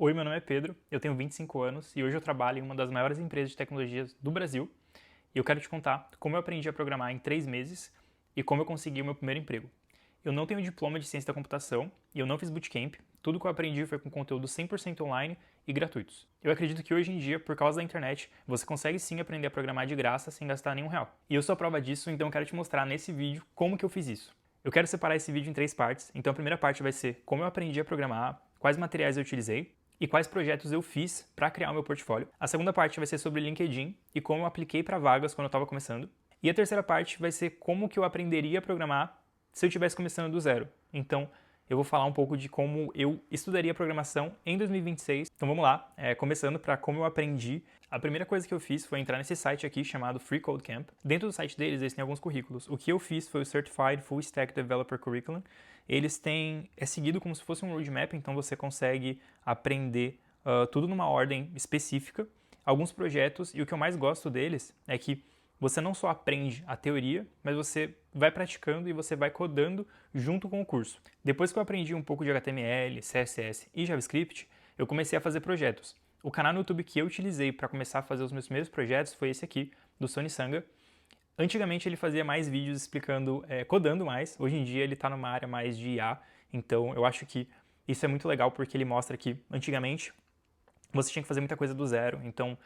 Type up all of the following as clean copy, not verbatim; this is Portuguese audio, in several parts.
Oi, meu nome é Pedro, eu tenho 25 anos e hoje eu trabalho em uma das maiores empresas de tecnologias do Brasil e eu quero te contar como eu aprendi a programar em 3 meses e como eu consegui o meu primeiro emprego. Eu não tenho diploma de ciência da computação e eu não fiz bootcamp, tudo que eu aprendi foi com conteúdo 100% online e gratuitos. Eu acredito que hoje em dia, por causa da internet, você consegue sim aprender a programar de graça sem gastar nenhum real. E eu sou a prova disso, então eu quero te mostrar nesse vídeo como que eu fiz isso. Eu quero separar esse vídeo em 3 partes, então a primeira parte vai ser como eu aprendi a programar, quais materiais eu utilizei, e quais projetos eu fiz para criar o meu portfólio. A segunda parte vai ser sobre LinkedIn e como eu apliquei para vagas quando eu estava começando. E a terceira parte vai ser como que eu aprenderia a programar se eu estivesse começando do zero. Então, eu vou falar um pouco de como eu estudaria programação em 2026. Então vamos lá, começando para como eu aprendi. A primeira coisa que eu fiz foi entrar nesse site aqui chamado Free Code Camp. Dentro do site deles, eles têm alguns currículos. O que eu fiz foi o Certified Full Stack Developer Curriculum. Eles têm, é seguido como se fosse um roadmap, então você consegue aprender tudo numa ordem específica. Alguns projetos, e o que eu mais gosto deles é que você não só aprende a teoria, mas você vai praticando e você vai codando junto com o curso. Depois que eu aprendi um pouco de HTML, CSS e JavaScript, eu comecei a fazer projetos. O canal no YouTube que eu utilizei para começar a fazer os meus primeiros projetos foi esse aqui, do Sony Sanga. Antigamente ele fazia mais vídeos explicando, codando mais. Hoje em dia ele está numa área mais de IA, então eu acho que isso é muito legal porque ele mostra que antigamente você tinha que fazer muita coisa do zero, então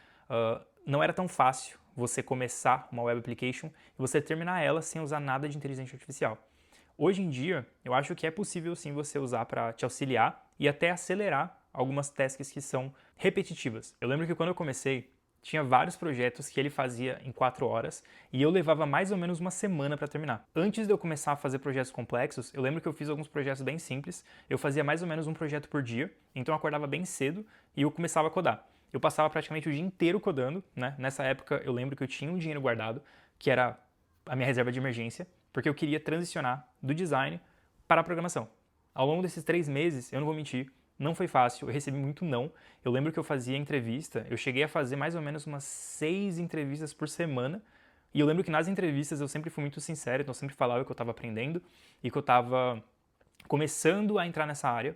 não era tão fácil você começar uma web application e você terminar ela sem usar nada de inteligência artificial. Hoje em dia, eu acho que é possível sim você usar para te auxiliar e até acelerar algumas tasks que são repetitivas. Eu lembro que quando eu comecei, tinha vários projetos que ele fazia em 4 horas e eu levava mais ou menos uma semana para terminar. Antes de eu começar a fazer projetos complexos, eu lembro que eu fiz alguns projetos bem simples, eu fazia mais ou menos um projeto por dia, então eu acordava bem cedo e eu começava a codar. Eu passava praticamente o dia inteiro codando, né? Nessa época eu lembro que eu tinha um dinheiro guardado, que era a minha reserva de emergência, porque eu queria transicionar do design para a programação. Ao longo desses 3 meses, eu não vou mentir, não foi fácil, eu recebi muito não. Eu lembro que eu fazia entrevista, eu cheguei a fazer mais ou menos umas 6 entrevistas por semana, e eu lembro que nas entrevistas eu sempre fui muito sincero, então eu sempre falava que eu estava aprendendo e que eu estava começando a entrar nessa área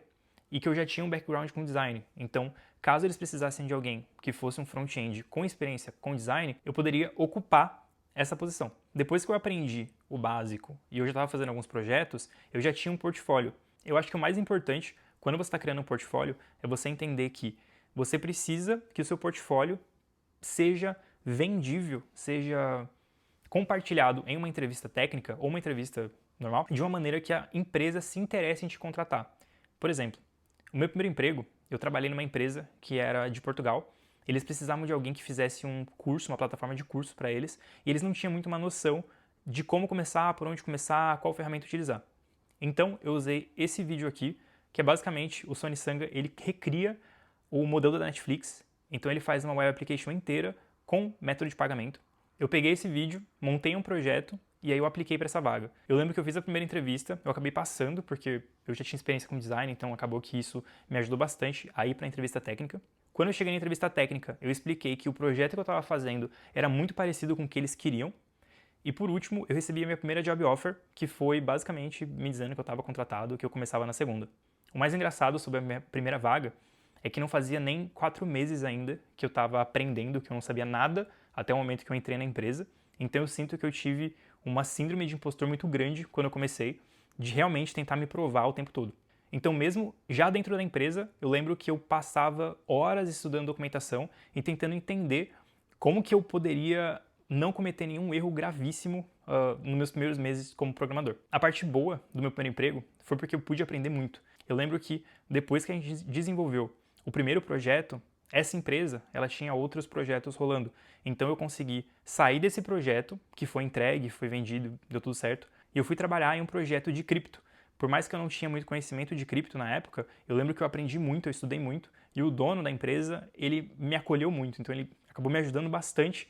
e que eu já tinha um background com design. Então, caso eles precisassem de alguém que fosse um front-end com experiência com design, eu poderia ocupar essa posição. Depois que eu aprendi o básico e eu já estava fazendo alguns projetos, eu já tinha um portfólio. Eu acho que o mais importante quando você está criando um portfólio é você entender que você precisa que o seu portfólio seja vendível, seja compartilhado em uma entrevista técnica ou uma entrevista normal, de uma maneira que a empresa se interesse em te contratar. Por exemplo, o meu primeiro emprego, eu trabalhei numa empresa que era de Portugal. Eles precisavam de alguém que fizesse um curso, uma plataforma de curso para eles, e eles não tinham muito uma noção de como começar, por onde começar, qual ferramenta utilizar. Então, eu usei esse vídeo aqui, que é basicamente o Sony Sanga, ele recria o modelo da Netflix, então ele faz uma web application inteira com método de pagamento. Eu peguei esse vídeo, montei um projeto e aí eu apliquei para essa vaga. Eu lembro que eu fiz a primeira entrevista, eu acabei passando porque eu já tinha experiência com design, então acabou que isso me ajudou bastante a ir para a entrevista técnica. Quando eu cheguei na entrevista técnica, eu expliquei que o projeto que eu estava fazendo era muito parecido com o que eles queriam. E por último, eu recebi a minha primeira job offer, que foi basicamente me dizendo que eu estava contratado, que eu começava na segunda. O mais engraçado sobre a minha primeira vaga é que não fazia nem 4 meses ainda que eu estava aprendendo, que eu não sabia nada até o momento que eu entrei na empresa. Então eu sinto que eu tive uma síndrome de impostor muito grande quando eu comecei, de realmente tentar me provar o tempo todo. Então mesmo já dentro da empresa, eu lembro que eu passava horas estudando documentação e tentando entender como que eu poderia não cometer nenhum erro gravíssimo nos meus primeiros meses como programador. A parte boa do meu primeiro emprego foi porque eu pude aprender muito. Eu lembro que depois que a gente desenvolveu o primeiro projeto, essa empresa ela tinha outros projetos rolando. Então eu consegui sair desse projeto, que foi entregue, foi vendido, deu tudo certo, e eu fui trabalhar em um projeto de cripto. Por mais que eu não tinha muito conhecimento de cripto na época, eu lembro que eu aprendi muito, eu estudei muito, e o dono da empresa, ele me acolheu muito, então ele acabou me ajudando bastante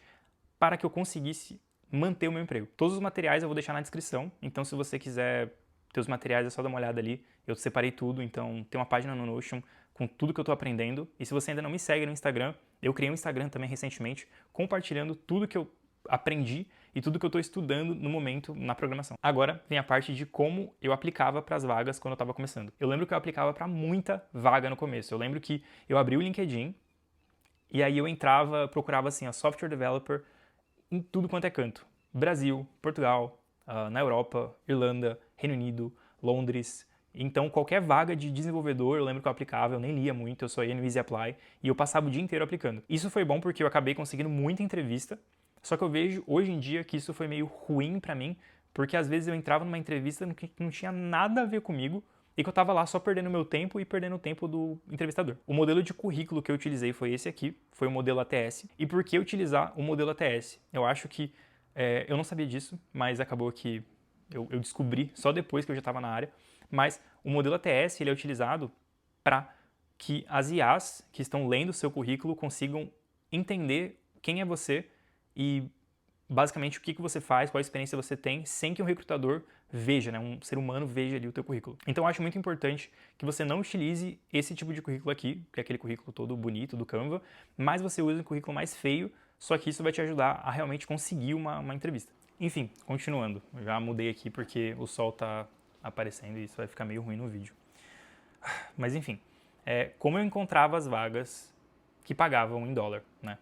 para que eu conseguisse manter o meu emprego. Todos os materiais eu vou deixar na descrição, então se você quiser ter os materiais é só dar uma olhada ali, eu separei tudo, então tem uma página no Notion com tudo que eu estou aprendendo, e se você ainda não me segue no Instagram, eu criei um Instagram também recentemente, compartilhando tudo que eu aprendi e tudo que eu estou estudando no momento na programação. Agora vem a parte de como eu aplicava para as vagas quando eu estava começando. Eu lembro que eu aplicava para muita vaga no começo. Eu lembro que eu abri o LinkedIn e aí eu entrava, procurava assim, a software developer em tudo quanto é canto. Brasil, Portugal, na Europa, Irlanda, Reino Unido, Londres. Então, qualquer vaga de desenvolvedor, eu lembro que eu aplicava, eu nem lia muito, eu só ia no Easy Apply e eu passava o dia inteiro aplicando. Isso foi bom porque eu acabei conseguindo muita entrevista, só que eu vejo hoje em dia que isso foi meio ruim pra mim, porque às vezes eu entrava numa entrevista que não tinha nada a ver comigo e que eu tava lá só perdendo meu tempo e perdendo o tempo do entrevistador. O modelo de currículo que eu utilizei foi esse aqui, foi o modelo ATS. E por que utilizar o modelo ATS? Eu acho que eu não sabia disso, mas acabou que eu descobri só depois que eu já estava na área. Mas o modelo ATS ele é utilizado para que as IAs que estão lendo o seu currículo consigam entender quem é você e basicamente o que você faz, qual experiência você tem, sem que um recrutador veja, né, um ser humano veja ali o teu currículo. Então eu acho muito importante que você não utilize esse tipo de currículo aqui, que é aquele currículo todo bonito do Canva, mas você use um currículo mais feio, só que isso vai te ajudar a realmente conseguir uma entrevista. Enfim, continuando, eu já mudei aqui porque o sol está aparecendo e isso vai ficar meio ruim no vídeo. Mas enfim, como eu encontrava as vagas que pagavam em dólar, né?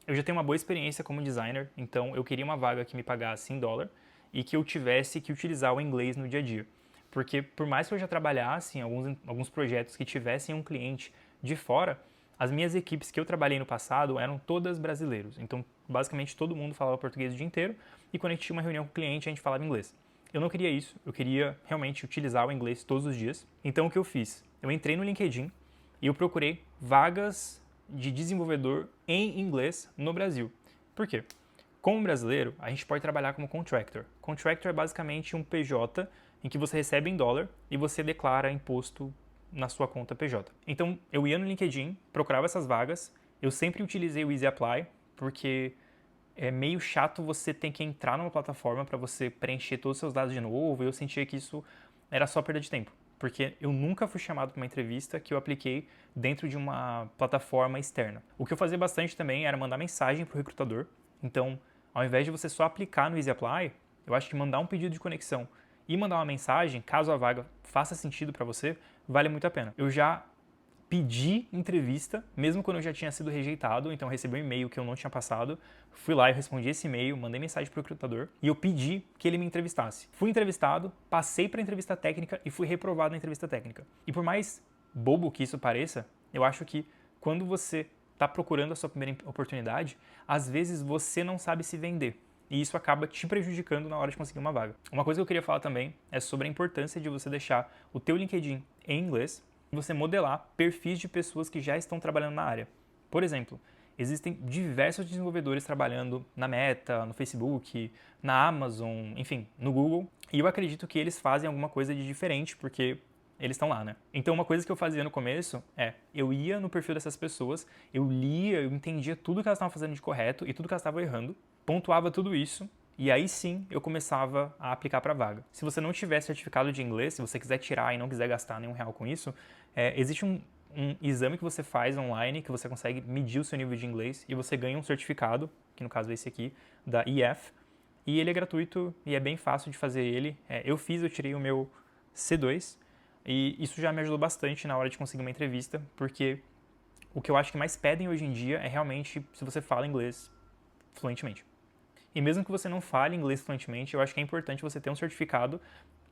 Eu já tenho uma boa experiência como designer, então eu queria uma vaga que me pagasse em dólar e que eu tivesse que utilizar o inglês no dia a dia. Porque por mais que eu já trabalhasse em alguns projetos que tivessem um cliente de fora, as minhas equipes que eu trabalhei no passado eram todas brasileiros. Então, basicamente, todo mundo falava português o dia inteiro e quando a gente tinha uma reunião com o cliente, a gente falava inglês. Eu não queria isso, eu queria realmente utilizar o inglês todos os dias. Então, o que eu fiz? Eu entrei no LinkedIn e eu procurei vagas de desenvolvedor em inglês no Brasil. Por quê? Como brasileiro, a gente pode trabalhar como contractor. Contractor é basicamente um PJ em que você recebe em dólar e você declara imposto na sua conta PJ. Então, eu ia no LinkedIn, procurava essas vagas, eu sempre utilizei o Easy Apply, porque é meio chato você ter que entrar numa plataforma para você preencher todos os seus dados de novo, e eu sentia que isso era só perda de tempo. Porque eu nunca fui chamado para uma entrevista que eu apliquei dentro de uma plataforma externa. O que eu fazia bastante também era mandar mensagem para o recrutador. Então, ao invés de você só aplicar no Easy Apply, eu acho que mandar um pedido de conexão e mandar uma mensagem, caso a vaga faça sentido para você, vale muito a pena. Eu já pedi entrevista, mesmo quando eu já tinha sido rejeitado, então eu recebi um e-mail que eu não tinha passado, fui lá e respondi esse e-mail, mandei mensagem para o recrutador e eu pedi que ele me entrevistasse. Fui entrevistado, passei para a entrevista técnica e fui reprovado na entrevista técnica. E por mais bobo que isso pareça, eu acho que quando você está procurando a sua primeira oportunidade, às vezes você não sabe se vender. E isso acaba te prejudicando na hora de conseguir uma vaga. Uma coisa que eu queria falar também é sobre a importância de você deixar o teu LinkedIn em inglês e você modelar perfis de pessoas que já estão trabalhando na área. Por exemplo, existem diversos desenvolvedores trabalhando na Meta, no Facebook, na Amazon, enfim, no Google, e eu acredito que eles fazem alguma coisa de diferente, porque eles estão lá, né? Então uma coisa que eu fazia no começo eu ia no perfil dessas pessoas, eu lia, eu entendia tudo que elas estavam fazendo de correto e tudo que elas estavam errando, pontuava tudo isso, e aí sim eu começava a aplicar para a vaga. Se você não tiver certificado de inglês, se você quiser tirar e não quiser gastar nenhum real com isso, existe um exame que você faz online, que você consegue medir o seu nível de inglês e você ganha um certificado, que no caso é esse aqui, da EF, e ele é gratuito e é bem fácil de fazer ele. Eu tirei o meu C2 e isso já me ajudou bastante na hora de conseguir uma entrevista, porque o que eu acho que mais pedem hoje em dia é realmente se você fala inglês fluentemente. E mesmo que você não fale inglês fluentemente, eu acho que é importante você ter um certificado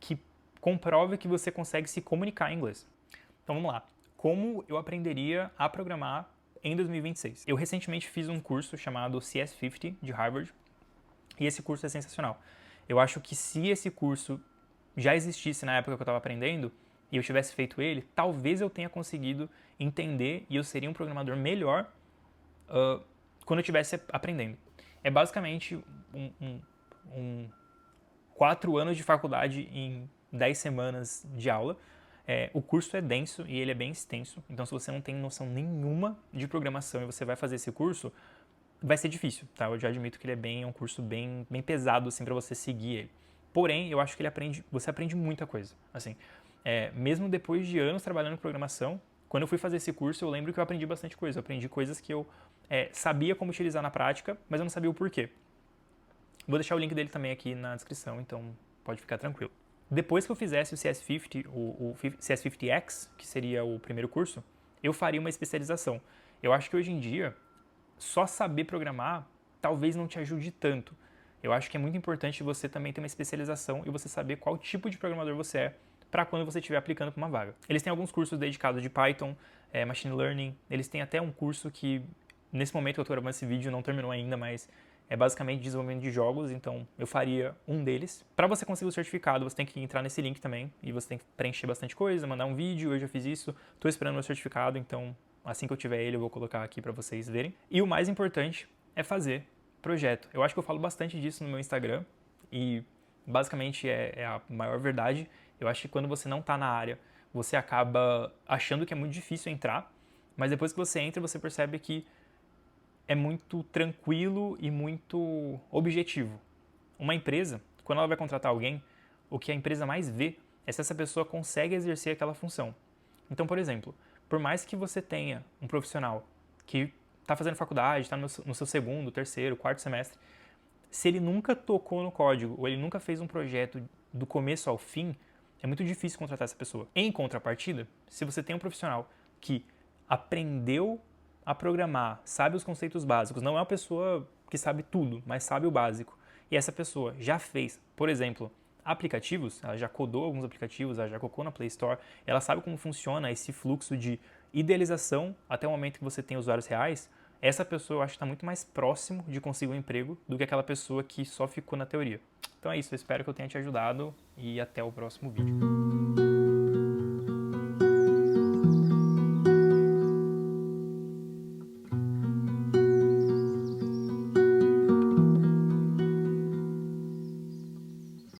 que comprove que você consegue se comunicar em inglês. Então vamos lá. Como eu aprenderia a programar em 2026? Eu recentemente fiz um curso chamado CS50 de Harvard e esse curso é sensacional. Eu acho que se esse curso já existisse na época que eu estava aprendendo e eu tivesse feito ele, talvez eu tenha conseguido entender e eu seria um programador melhor quando eu estivesse aprendendo. É basicamente 4 anos de faculdade em 10 semanas de aula. O curso é denso e ele é bem extenso, então se você não tem noção nenhuma de programação e você vai fazer esse curso, vai ser difícil, tá? Eu já admito que ele é um curso bem pesado assim para você seguir ele. Porém, eu acho que você aprende muita coisa. Assim, mesmo depois de anos trabalhando com programação, quando eu fui fazer esse curso, eu lembro que eu aprendi bastante coisa. Eu aprendi coisas que eu sabia como utilizar na prática, mas eu não sabia o porquê. Vou deixar o link dele também aqui na descrição, então pode ficar tranquilo. Depois que eu fizesse o CS50, o CS50X, que seria o primeiro curso, eu faria uma especialização. Eu acho que hoje em dia, só saber programar talvez não te ajude tanto. Eu acho que é muito importante você também ter uma especialização e você saber qual tipo de programador você é para quando você estiver aplicando para uma vaga. Eles têm alguns cursos dedicados de Python, Machine Learning, eles têm até um curso que, nesse momento que eu estou gravando esse vídeo, não terminou ainda, mas é basicamente desenvolvimento de jogos, então eu faria um deles. Para você conseguir o certificado, você tem que entrar nesse link também, e você tem que preencher bastante coisa, mandar um vídeo, eu já fiz isso, estou esperando meu certificado, então assim que eu tiver ele eu vou colocar aqui para vocês verem. E o mais importante é fazer projeto. Eu acho que eu falo bastante disso no meu Instagram, e basicamente é a maior verdade. Eu acho que quando você não está na área, você acaba achando que é muito difícil entrar, mas depois que você entra, você percebe que é muito tranquilo e muito objetivo. Uma empresa, quando ela vai contratar alguém, o que a empresa mais vê é se essa pessoa consegue exercer aquela função. Então, por exemplo, por mais que você tenha um profissional que está fazendo faculdade, está no seu segundo, terceiro, quarto semestre, se ele nunca tocou no código ou ele nunca fez um projeto do começo ao fim, é muito difícil contratar essa pessoa. Em contrapartida, se você tem um profissional que aprendeu a programar, sabe os conceitos básicos, não é uma pessoa que sabe tudo, mas sabe o básico, e essa pessoa já fez, por exemplo, aplicativos, ela já codou alguns aplicativos, ela já colocou na Play Store, ela sabe como funciona esse fluxo de idealização até o momento que você tem usuários reais, essa pessoa eu acho que está muito mais próximo de conseguir um emprego do que aquela pessoa que só ficou na teoria. Então é isso, eu espero que eu tenha te ajudado e até o próximo vídeo.